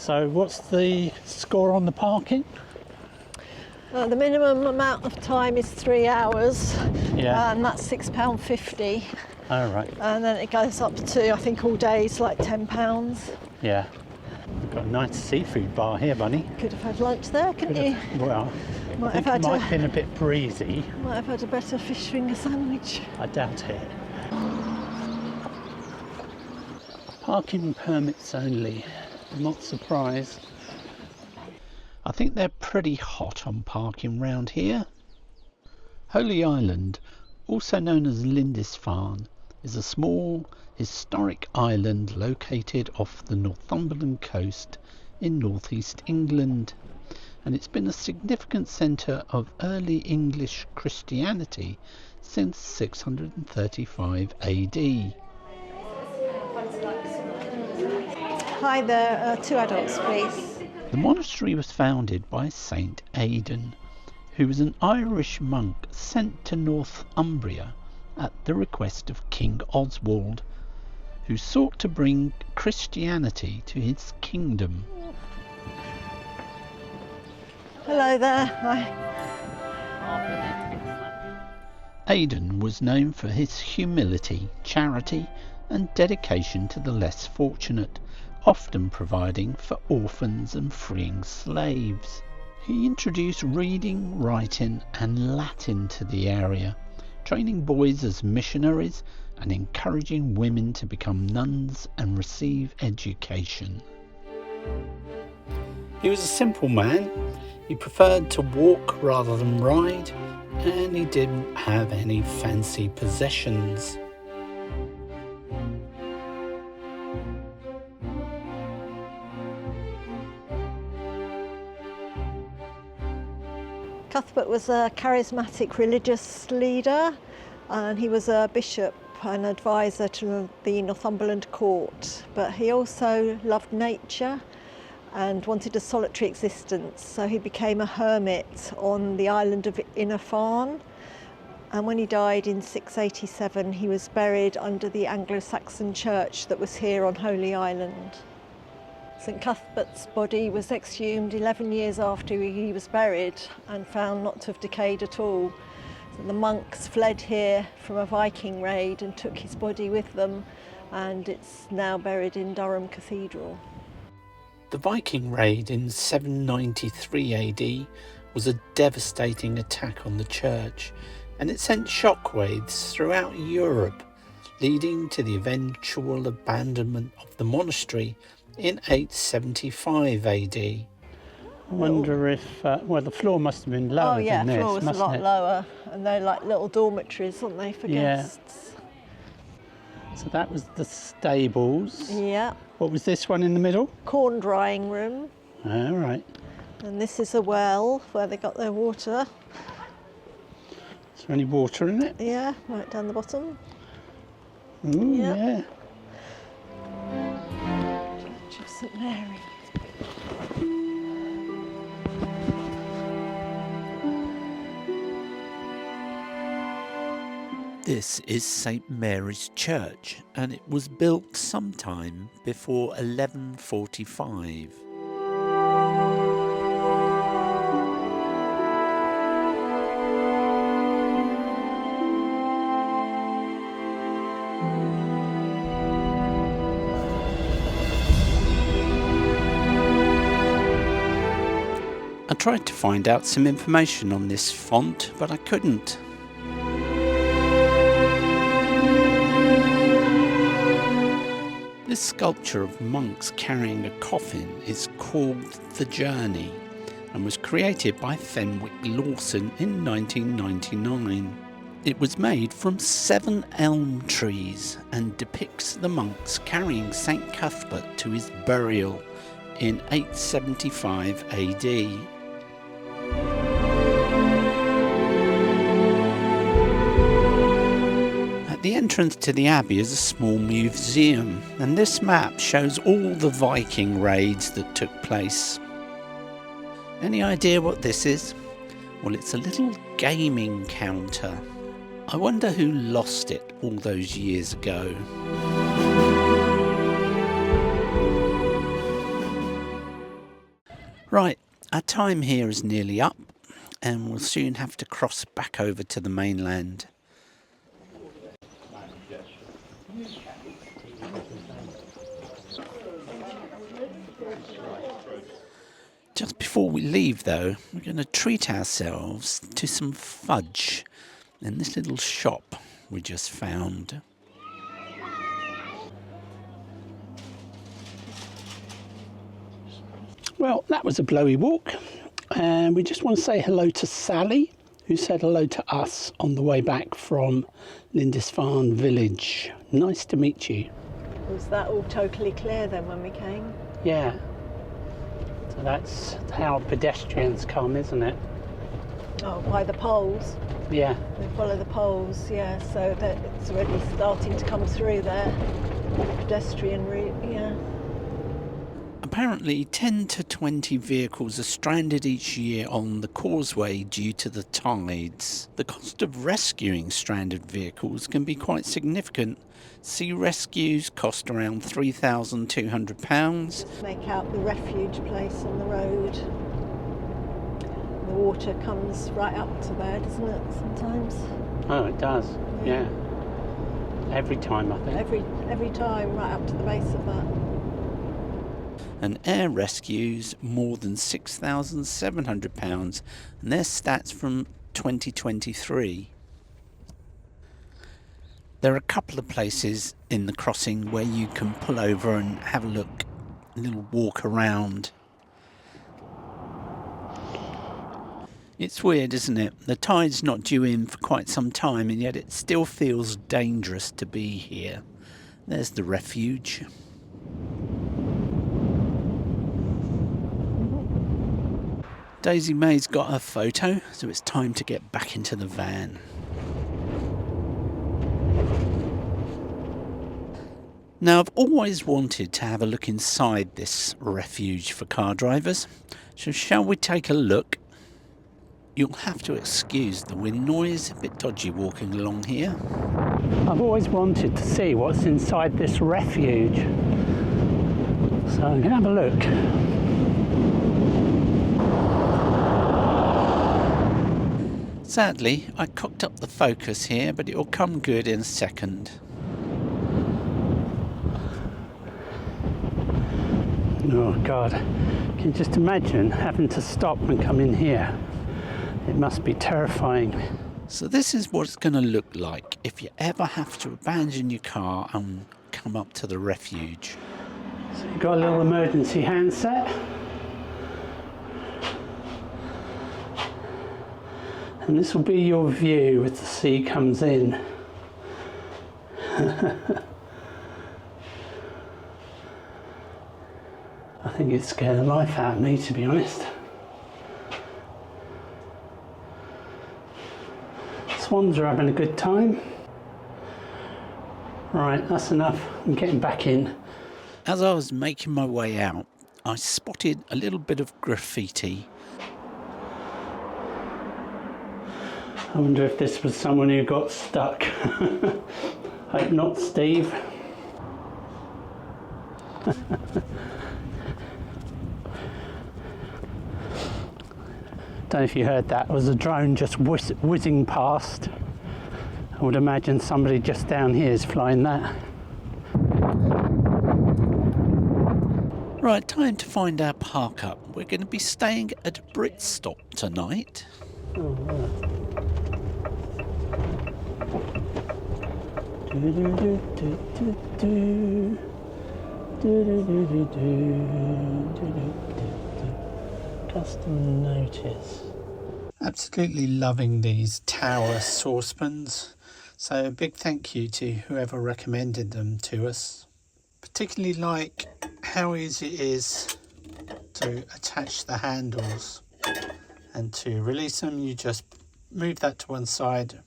So what's the score on the parking? The minimum amount of time is 3 hours, Yeah. and that's £6.50. Oh, right. And then it goes up to, I think, all days like £10. Yeah. We've got a nice seafood bar here, Bunny. Could have had lunch there, couldn't you? Well, Might I think have it had might have been a bit breezy. Might have had a better fish finger sandwich. I doubt it. Parking permits only. I'm not surprised. I think they're pretty hot on parking round here. Holy Island, also known as Lindisfarne, is a small historic island located off the Northumberland coast in northeast England, and it's been a significant centre of early English Christianity since 635 AD. Hi there, 2 adults please. The monastery was founded by Saint Aidan, who was an Irish monk sent to Northumbria at the request of King Oswald, who sought to bring Christianity to his kingdom. Hello there. Hi. Aidan was known for his humility, charity and dedication to the less fortunate, often providing for orphans and freeing slaves. He introduced reading, writing and Latin to the area, training boys as missionaries and encouraging women to become nuns and receive education. He was a simple man. He preferred to walk rather than ride, and he didn't have any fancy possessions. Cuthbert was a charismatic religious leader, and he was a bishop and advisor to the Northumberland court, but he also loved nature and wanted a solitary existence, so he became a hermit on the island of Lindisfarne, and when he died in 687 he was buried under the Anglo-Saxon church that was here on Holy Island. St Cuthbert's body was exhumed 11 years after he was buried and found not to have decayed at all. So the monks fled here from a Viking raid and took his body with them, and it's now buried in Durham Cathedral. The Viking raid in 793 AD was a devastating attack on the church, and it sent shockwaves throughout Europe, leading to the eventual abandonment of the monastery in 875 AD. I wonder if, the floor must have been lower than this, the floor was a lot it? lower, and they're like little dormitories, aren't they, for guests? So that was the stables. Yeah. What was this one in the middle? Corn drying room. All right. And this is a well where they got their water. Is there any water in it? Yeah, right down the bottom. Ooh, yeah. Church of St Mary. This is St Mary's Church, and it was built sometime before 1145. I tried to find out some information on this font, but I couldn't. This sculpture of monks carrying a coffin is called The Journey and was created by Fenwick Lawson in 1999. It was made from 7 elm trees and depicts the monks carrying St Cuthbert to his burial in 875 AD. At the entrance to the abbey is a small museum, and this map shows all the Viking raids that took place. Any idea what this is? Well, it's a little gaming counter. I wonder who lost it all those years ago. Right, our time here is nearly up and we'll soon have to cross back over to the mainland. Just before we leave though, we're going to treat ourselves to some fudge in this little shop we just found. Well, that was a blowy walk, and we just want to say hello to Sally, who said hello to us on the way back from Lindisfarne village. Nice to meet you. Was that all totally clear then when we came? Yeah. So that's how pedestrians come, isn't it? Oh, by the poles. Yeah. They follow the poles, yeah, so that it's already starting to come through there. Pedestrian route, yeah. Apparently 10 to 20 vehicles are stranded each year on the causeway due to the tides. The cost of rescuing stranded vehicles can be quite significant. Sea rescues cost around £3,200. Make out the refuge place on the road. The water comes right up to there, doesn't it, sometimes? Oh, it does, yeah. Every time, I think. Every time, right up to the base of that. And air rescues more than £6,700, and their stats from 2023. There are a couple of places in the crossing where you can pull over and have a look, a little walk around. It's weird, isn't it? The tide's not due in for quite some time, and yet it still feels dangerous to be here. There's the refuge. Daisy May's got her photo, so it's time to get back into the van. Now, I've always wanted to have a look inside this refuge for car drivers, so shall we take a look? You'll have to excuse the wind noise, a bit dodgy walking along here. I've always wanted to see what's inside this refuge, so I'm going to have a look. Sadly, I cocked up the focus here, but it'll come good in a second. Oh God, can you just imagine having to stop and come in here? It must be terrifying. So this is what it's going to look like if you ever have to abandon your car and come up to the refuge. So you've got a little emergency handset. And this will be your view as the sea comes in. I think it scared the life out of me, to be honest. Swans are having a good time. Right, that's enough. I'm getting back in. As I was making my way out, I spotted a little bit of graffiti. I wonder if this was someone who got stuck. Hope not, Steve. Don't know if you heard that. It was a drone just whizzing past. I would imagine somebody just down here is flying that. Right, time to find our park up. We're going to be staying at BritStop tonight. Oh, right. Custom notice. Absolutely loving these tower saucepans, so a big thank you to whoever recommended them to us. Particularly like how easy it is to attach the handles, and to release them you just move that to one side,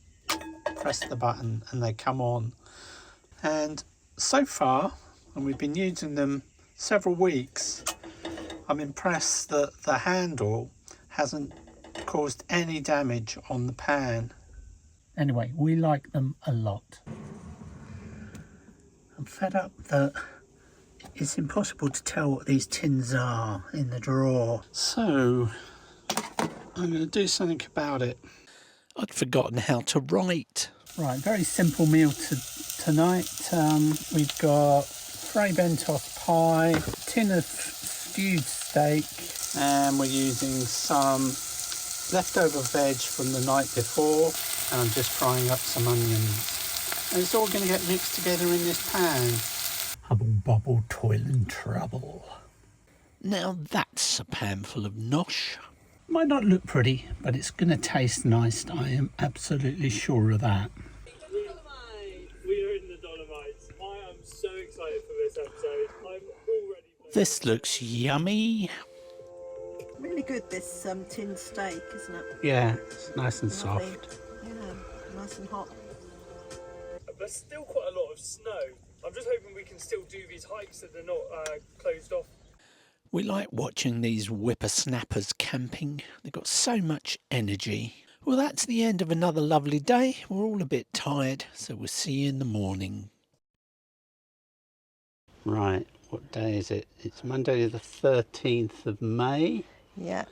press the button and they come on. And so far, and we've been using them several weeks, I'm impressed that the handle hasn't caused any damage on the pan. Anyway, we like them a lot. I'm fed up that It's impossible to tell what these tins are in the drawer. So I'm going to do something about it. I'd forgotten how to write. Right, very simple meal tonight. We've got Frey Bentoff pie, tin of stewed steak, and we're using some leftover veg from the night before, and I'm just frying up some onions. And it's all going to get mixed together in this pan. Hubble bubble, toil and trouble. Now that's a pan full of nosh. Might not look pretty, but it's going to taste nice. I am absolutely sure of that. We are in the Dolomites. I am so excited for this episode. I'm already... This looks yummy. Really good, this tin steak, isn't it? Yeah, it's nice and Lovely. soft. Yeah, nice and hot. There's still quite a lot of snow. I'm just hoping we can still do these hikes that they're not closed off. We like watching these whippersnappers camping. They've got so much energy. Well, that's the end of another lovely day. We're all a bit tired, so we'll see you in the morning. Right, what day is it? It's Monday the 13th of May. Yeah.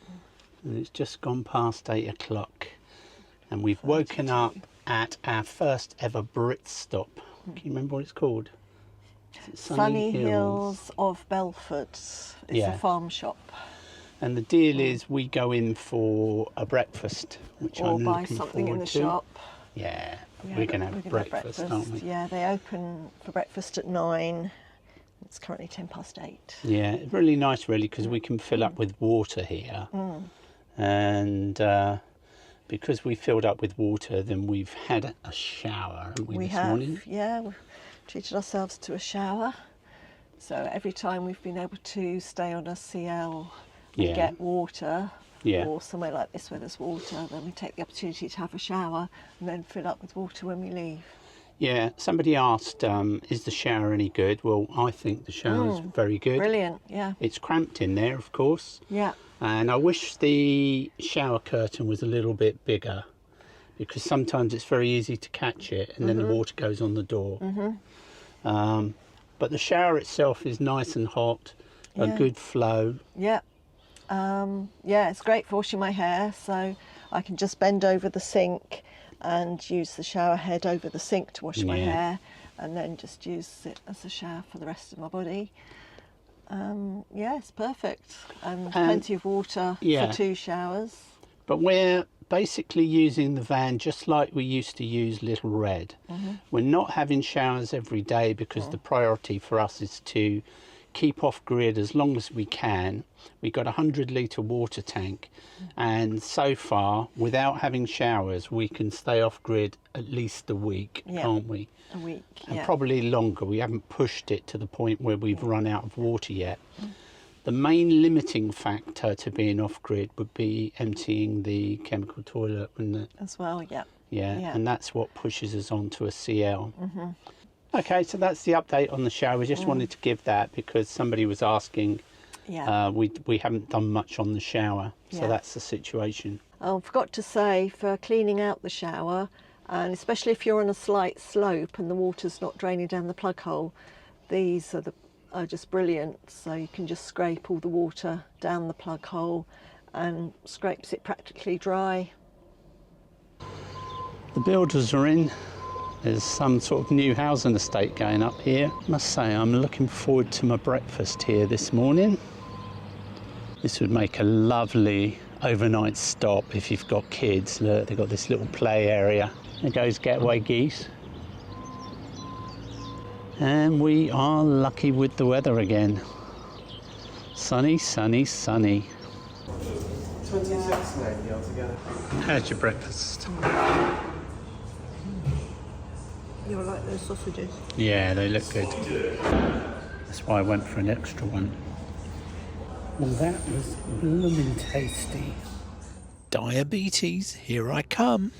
And it's just gone past 8 o'clock. And we've woken up at our first ever BritStop. Can you remember what it's called? Sunny Hills of Belford. It's a farm shop. And the deal is we go in for a breakfast, which Or I'm buy looking something forward in the to. shop. Yeah, we're going to have breakfast, aren't we? Yeah, they open for breakfast at 9. It's currently 8:10. Yeah, really nice really, because we can fill up with water here. And because we filled up with water, then we've had a shower, haven't we, this morning? Yeah, we've treated ourselves to a shower. So every time we've been able to stay on a CL and get water, or somewhere like this where there's water, then we take the opportunity to have a shower and then fill up with water when we leave. Yeah, somebody asked, is the shower any good? Well, I think the shower's very good. Brilliant, yeah. It's cramped in there, of course. Yeah. And I wish the shower curtain was a little bit bigger, because sometimes it's very easy to catch it and then the water goes on the door. But the shower itself is nice and hot, a good flow. Yeah. Yeah, it's great for washing my hair, so I can just bend over the sink and use the shower head over the sink to wash my hair, and then just use it as a shower for the rest of my body. Yeah, it's perfect, and plenty of water for 2 showers. But we're basically using the van just like we used to use Little Red. We're not having showers every day because the priority for us is to keep off grid as long as we can. We've got a 100-litre water tank, and so far, without having showers, we can stay off grid at least a week, can't we? A week, and probably longer. We haven't pushed it to the point where we've run out of water yet. The main limiting factor to being off grid would be emptying the chemical toilet, wouldn't it? As well, yeah. Yeah, and that's what pushes us on to a CL. Okay, so that's the update on the shower. We just wanted to give that because somebody was asking. We haven't done much on the shower, so that's the situation. I forgot to say, for cleaning out the shower, and especially if you're on a slight slope and the water's not draining down the plug hole, these are just brilliant. So you can just scrape all the water down the plug hole and scrapes it practically dry. The builders are in. There's some sort of new housing estate going up here. I must say, I'm looking forward to my breakfast here this morning. This would make a lovely overnight stop if you've got kids. Look, they've got this little play area. There goes Getaway Geese. And we are lucky with the weather again. Sunny, sunny, sunny. 26.90 altogether. How's your breakfast? You like those sausages? Yeah, they look good. That's why I went for an extra one. Well, that was blooming tasty. Diabetes, here I come.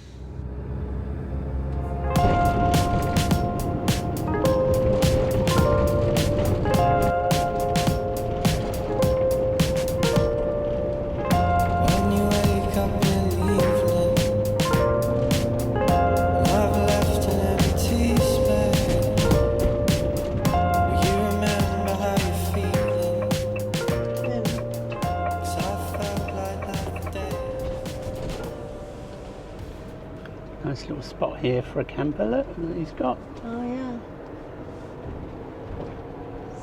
Nice little spot here for a camper, look, that he's got. Oh yeah.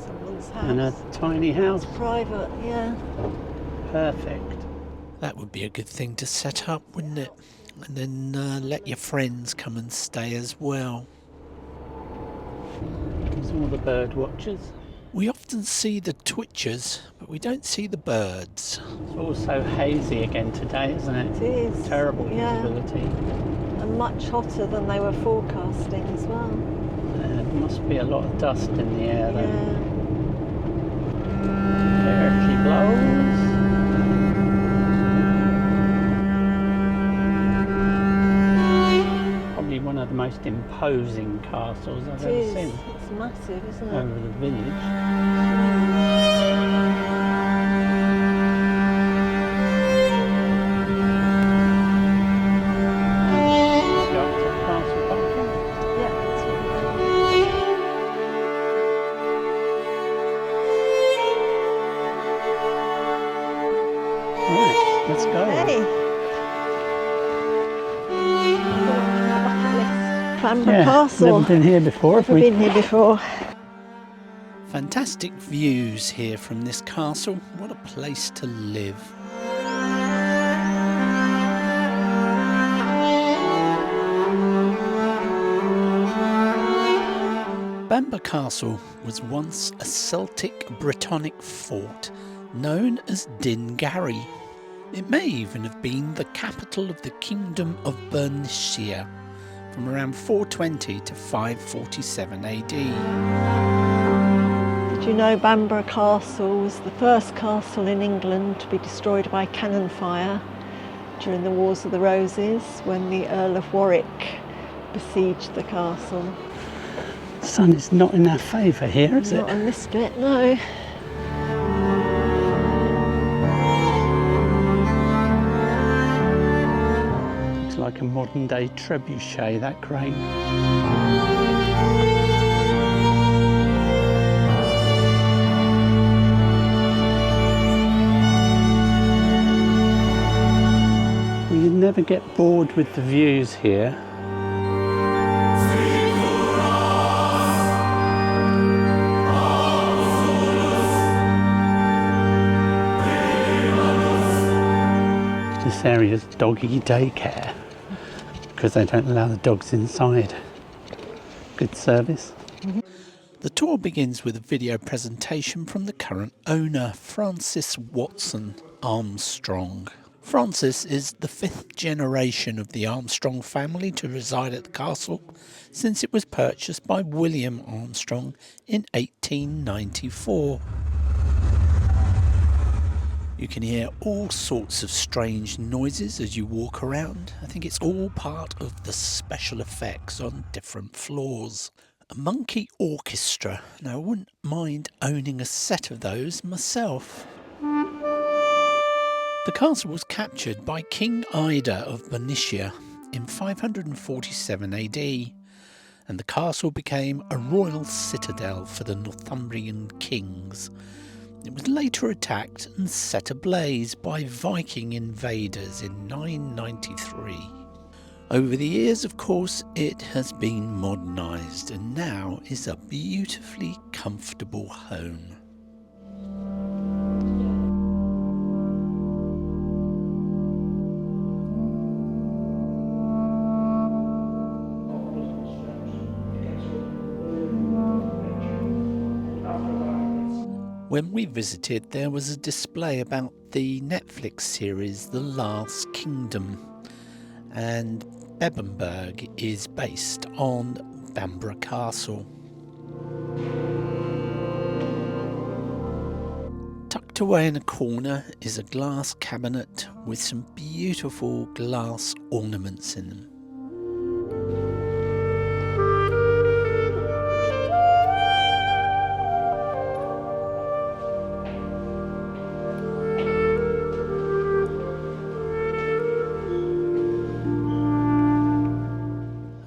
Someone's house. And a tiny house. Private, yeah. Perfect. That would be a good thing to set up, wouldn't it? And then let your friends come and stay as well. There's all the bird watchers. We often see the twitchers, but we don't see the birds. It's also hazy again today, isn't it? It is. Terrible Yeah. visibility. And much hotter than they were forecasting as well. There must be a lot of dust in the air though. Yeah. There she blows. Probably one of the most imposing castles I've It ever is. seen. It's massive, isn't it? Over the village. Go up to the castle parking. Yeah, that's right. Right, let's go. Hey! Bucket list. Bamburgh Yeah, Castle. never been here before. Never been here before. Fantastic views here from this castle. What a place to live. Bamburgh Castle was once a Celtic Brittonic fort known as Dingarry. It may even have been the capital of the Kingdom of Bernicia from around 420 to 547 AD. Did you know Bamburgh Castle was the first castle in England to be destroyed by cannon fire during the Wars of the Roses when the Earl of Warwick besieged the castle? The sun is not in our favour here, is Not it? on this bit, no. Looks like a modern day trebuchet, that crane. Well, you never get bored with the views here. This area's doggy daycare because they don't allow the dogs inside. Good service. The tour begins with a video presentation from the current owner, Francis Watson Armstrong. Francis is the 5th generation of the Armstrong family to reside at the castle since it was purchased by William Armstrong in 1894. You can hear all sorts of strange noises as you walk around. I think it's all part of the special effects on different floors. A monkey orchestra. Now, I wouldn't mind owning a set of those myself. The castle was captured by King Ida of Bernicia in 547 AD, and the castle became a royal citadel for the Northumberland kings. It was later attacked and set ablaze by Viking invaders in 993. Over the years, of course, it has been modernised and now is a beautifully comfortable home. When we visited, there was a display about the Netflix series The Last Kingdom, and Bamburgh is based on Bamburgh Castle. Tucked away in a corner is a glass cabinet with some beautiful glass ornaments in them.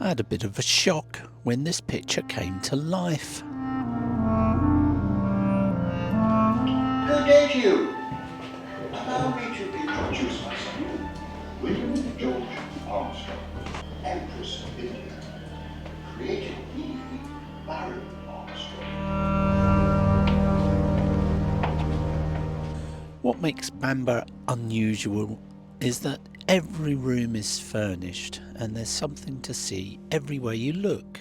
I had a bit of a shock when this picture came to life. Who gave you? Allow me to introduce myself. William George Armstrong, Empress What makes Bamburgh unusual is that every room is furnished and there's something to see everywhere you look.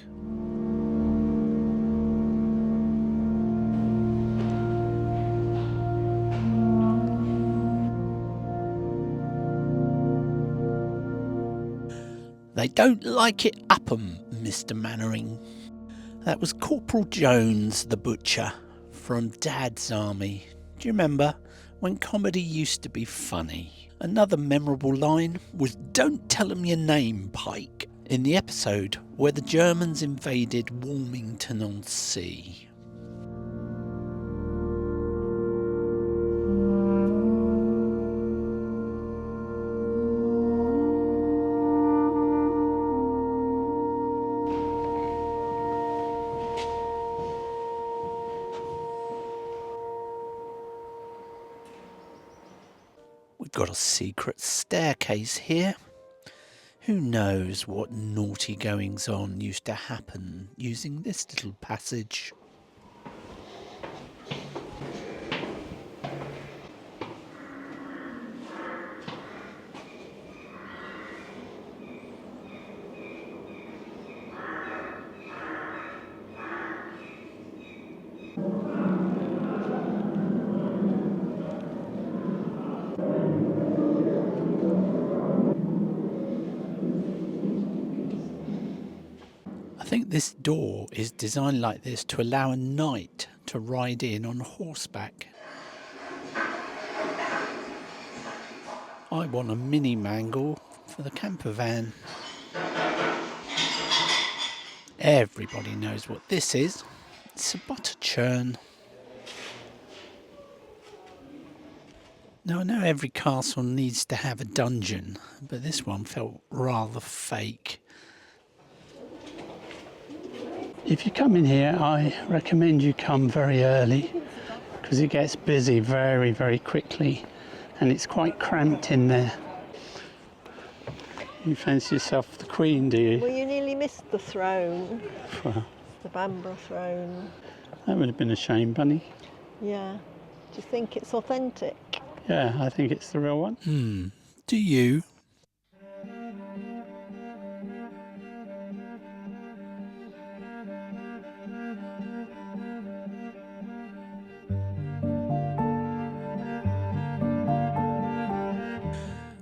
They don't like it up 'em, Mr. Mannering. That was Corporal Jones, the butcher, from Dad's army. Do you remember when comedy used to be funny? Another memorable line was "Don't tell 'em your name, Pike," in the episode where the Germans invaded Wilmington-on-Sea. We've got a secret staircase here. Who knows what naughty goings on used to happen using this little passage. I think this door is designed like this to allow a knight to ride in on horseback. I want a mini mangle for the camper van. Everybody knows what this is. It's a butter churn. Now I know every castle needs to have a dungeon, but this one felt rather fake. If you come in here, I recommend you come very early because it gets busy very, very quickly and it's quite cramped in there. You fancy yourself the Queen, do you? Well, you nearly missed the throne, Well, the Bamburgh throne. that would have been a shame, Bunny. Yeah. Do you think it's authentic? Yeah, I think it's the real one. Do you?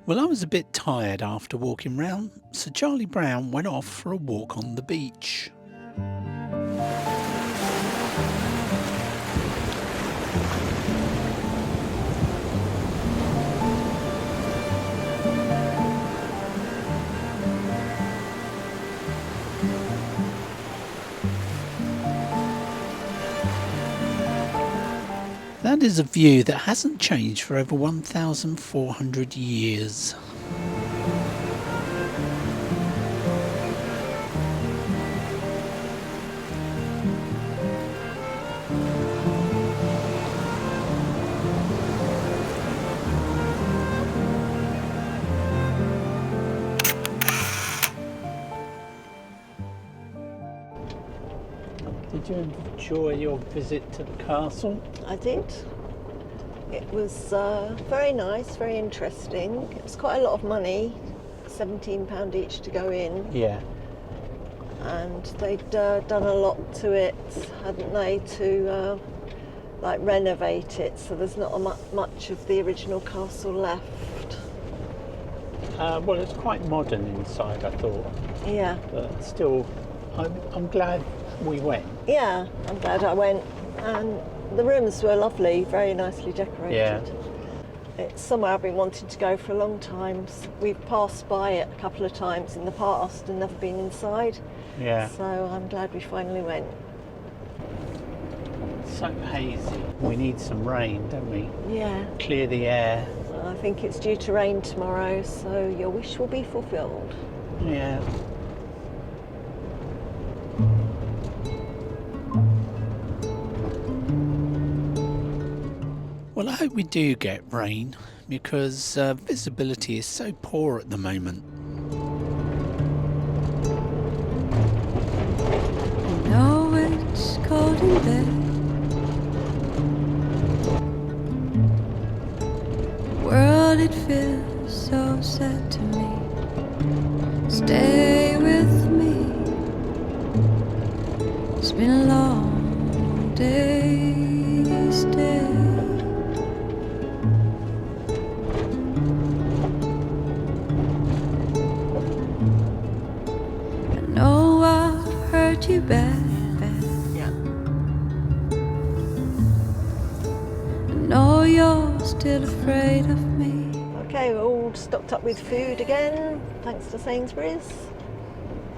Well, I was a bit tired after walking round, so Charlie Brown went off for a walk on the beach. That is a view that hasn't changed for over 1,400 years. Did you enjoy your visit to the castle? I did. It was very nice, very interesting. It was quite a lot of money, £17 each to go in. Yeah. And they'd done a lot to it, hadn't they, to like renovate it, so there's not much of the original castle left. Well, it's quite modern inside, I thought. Yeah. But still, I'm glad we went. Yeah, I'm glad I went. And the rooms were lovely, very nicely decorated. Yeah. It's somewhere I've been wanting to go for a long time. We've passed by it a couple of times in the past and never been inside. Yeah. So I'm glad we finally went. It's so hazy. We need some rain, don't we? Yeah. Clear the air. I think it's due to rain tomorrow, so your wish will be fulfilled. Yeah. Well, I hope we do get rain because visibility is so poor at the moment. know it's cold in bed. but it feels so sad to me. Stay with me. It's been a long day. Stay. I know I've hurt you bad. Yeah. I know you're still afraid of me. Okay, we're all stocked up with food again, thanks to Sainsbury's.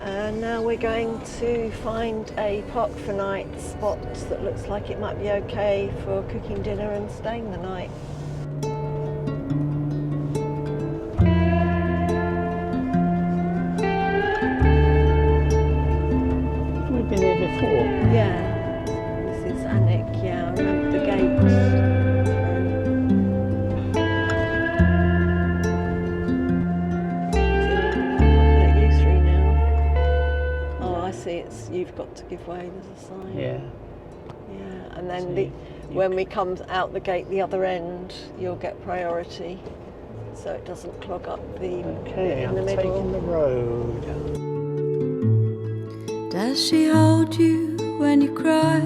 And now we're going to find a park for night spot that looks like it might be okay for cooking dinner and staying the night. We've been here before. Yeah, this is Alnwick, yeah, I remember the gate. Let you through now. Oh, I see, it's you've got to give way, there's a sign. Yeah. Yeah, and then See, when we come out the gate the other end, you'll get priority, so it doesn't clog up the Okay, bit in the I'm middle. taking the road. Does she hold you when you cry?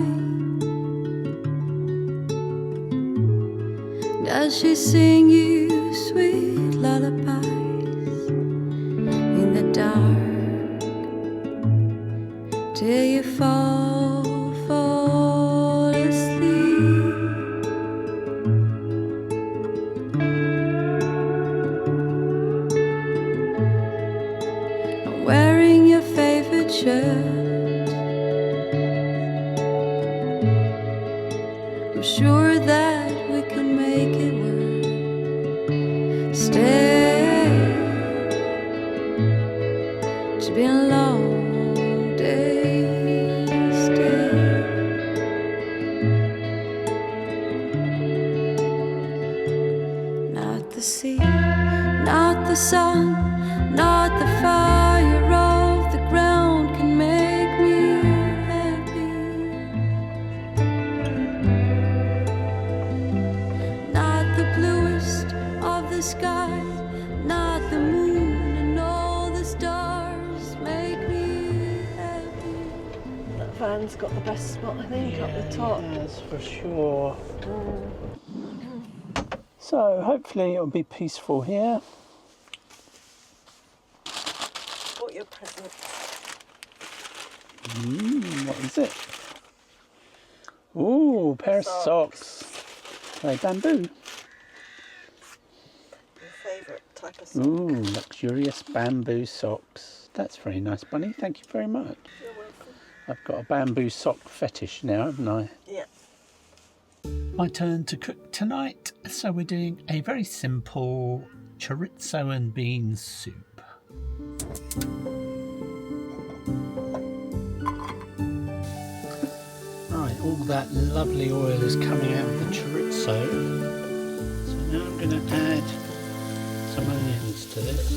Does she sing you sweet lullabies in the dark till you fall asleep? I'm wearing your favorite shirt. I'm sure that we can make it work. Stay. It's been a long day. Stay. Not the sea, not the sun, not the fire of the ground can make me happy. Not the bluest of the skies, not the moon and all the stars make me happy. That van's got the best spot, I think, up the top. Yes, for sure. So hopefully it'll be peaceful here. Bought your present. What is it? Ooh, pair of socks. Are they bamboo? Your favourite type of sock. Ooh, luxurious bamboo socks. That's very nice, Bunny. Thank you very much. You're welcome. I've got a bamboo sock fetish now, haven't I? Yeah. My turn to cook tonight, so we're doing a very simple chorizo and bean soup. Right, all that lovely oil is coming out of the chorizo, so now I'm going to add some onions to this.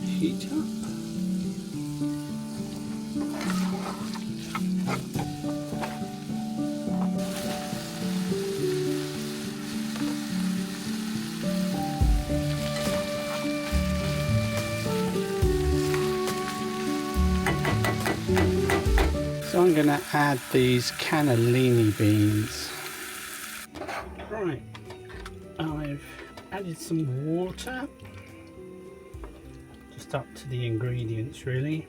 Heat up. So I'm going to add these cannellini beans. Right, I've added some water, just up to the ingredients really.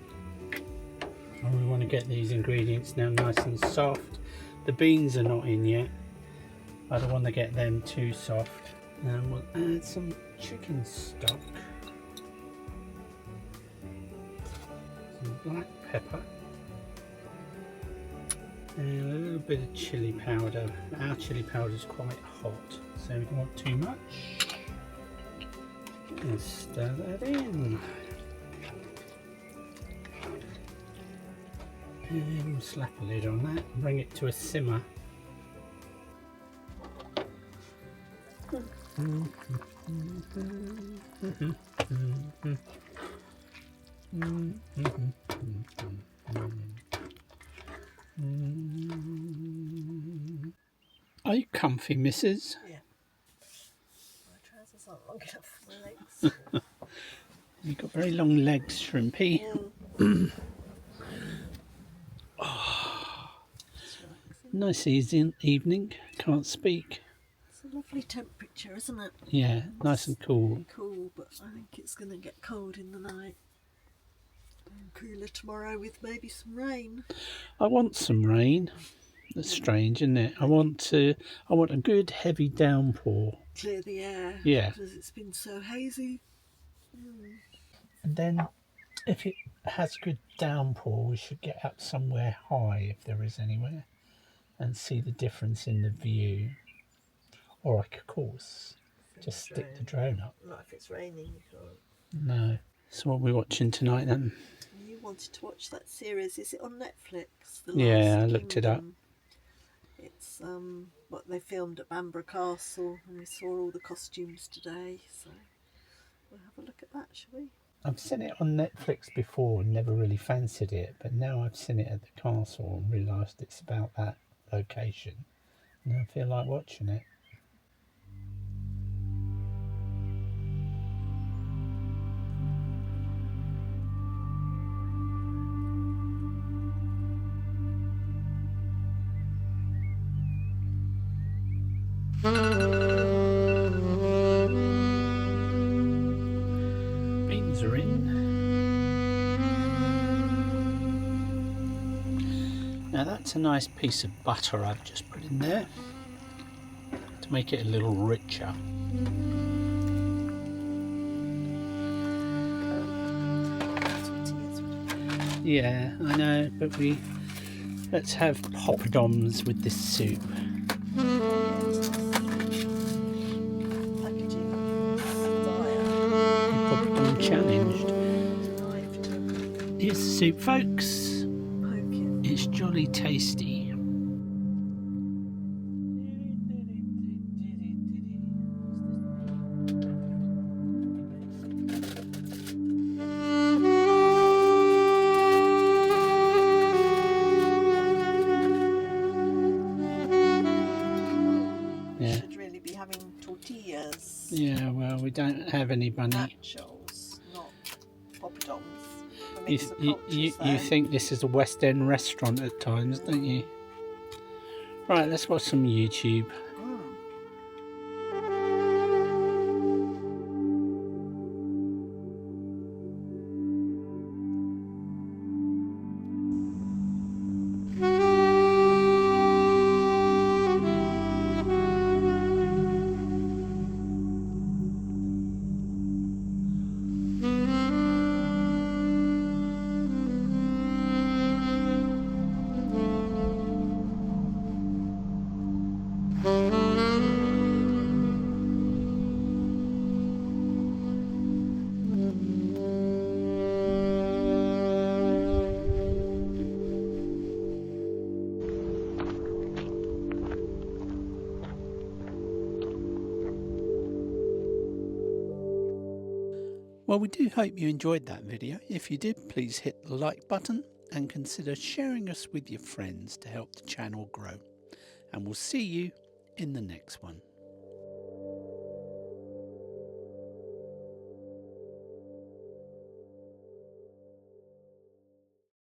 And we want to get these ingredients now nice and soft. The beans are not in yet. I don't want to get them too soft. And we'll add some chicken stock, some black pepper, and a little bit of chili powder. Our chili powder is quite hot, so we don't want too much. And stir that in. And we'll slap a lid on that and bring it to a simmer. Are you comfy, missus? Yeah. My trousers aren't long enough for my legs. You've got very long legs, Shrimpy. Nice easy evening. Can't speak. It's a lovely temperature, isn't it? Yeah, nice and cool. Cool, but I think it's going to get cold in the night. And cooler tomorrow with maybe some rain. I want some rain. That's strange, isn't it? I want a good heavy downpour. Clear the air. Yeah. Because it's been so hazy. And then if it has good downpour, we should get up somewhere high, if there is anywhere, and see the difference in the view. Or I could, of course, just stick the drone up. Not if it's raining, you can't. No. So what are we watching tonight then? You wanted to watch that series. Is it on Netflix? The Yeah, Last I looked it up. Kingdom. It's what they filmed at Bamburgh Castle, and we saw all the costumes today. So we'll have a look at that, shall we? I've seen it on Netflix before and never really fancied it, but now I've seen it at the castle and realised it's about that location, and I feel like watching it. Beans are in. Now that's a nice piece of butter I've just put in there to make it a little richer. Yeah, I know, but let's have poppadoms with this soup. Poppadom challenged. Here's the soup, folks. It's jolly tasty. Should really be having tortillas. Yeah, well, we don't have any bunny. Nachos, not poppadoms. A mix of You cultures, think this is a West End restaurant at times, don't you? Right, let's watch some YouTube. Well, we do hope you enjoyed that video. If you did, please hit the like button and consider sharing us with your friends to help the channel grow. And we'll see you in the next one.